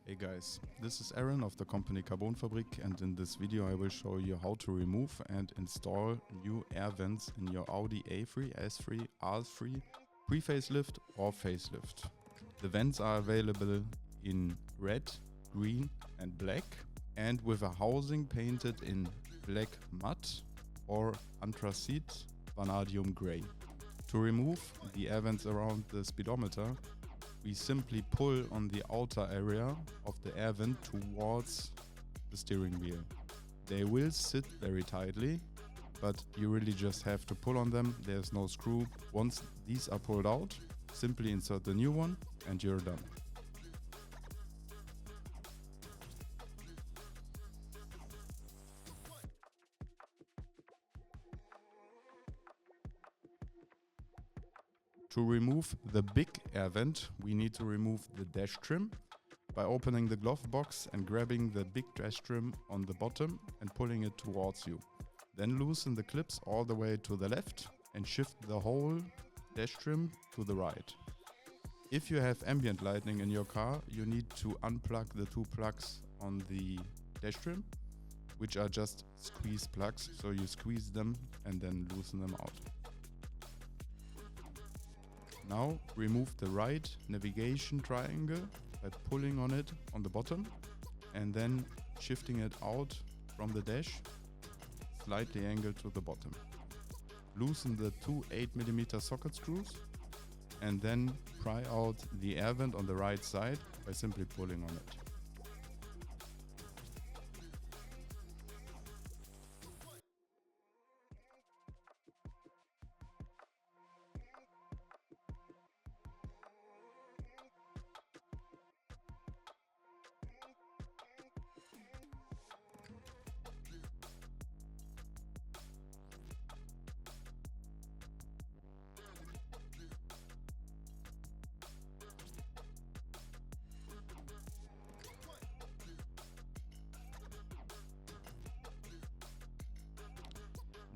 Hey guys, this is Aaron of the company Carbonfabrik, and in this video I will show you how to remove and install new air vents in your Audi A3, S3, R3, pre-facelift or facelift. The vents are available in red, green and black, and with a housing painted in black matte or anthracite vanadium grey. To remove the air vents around the speedometer, we simply pull on the outer area of the air vent towards the steering wheel. They will sit very tightly, but you really just have to pull on them. There's no screw. Once these are pulled out, simply insert the new one and you're done. To remove the big air vent, we need to remove the dash trim by opening the glove box and grabbing the big dash trim on the bottom and pulling it towards you. Then loosen the clips all the way to the left and shift the whole dash trim to the right. If you have ambient lighting in your car, you need to unplug the two plugs on the dash trim, which are just squeeze plugs, so you squeeze them and then loosen them out. Now remove the right navigation triangle by pulling on it on the bottom and then shifting it out from the dash, slightly angled to the bottom. Loosen the two 8mm socket screws and then pry out the air vent on the right side by simply pulling on it.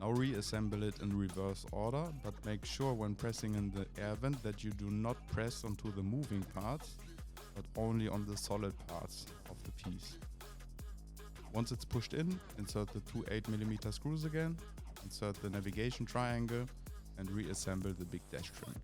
Now reassemble it in reverse order, but make sure when pressing in the air vent that you do not press onto the moving parts, but only on the solid parts of the piece. Once it's pushed in, insert the two 8mm screws again, insert the navigation triangle and reassemble the big dash trim.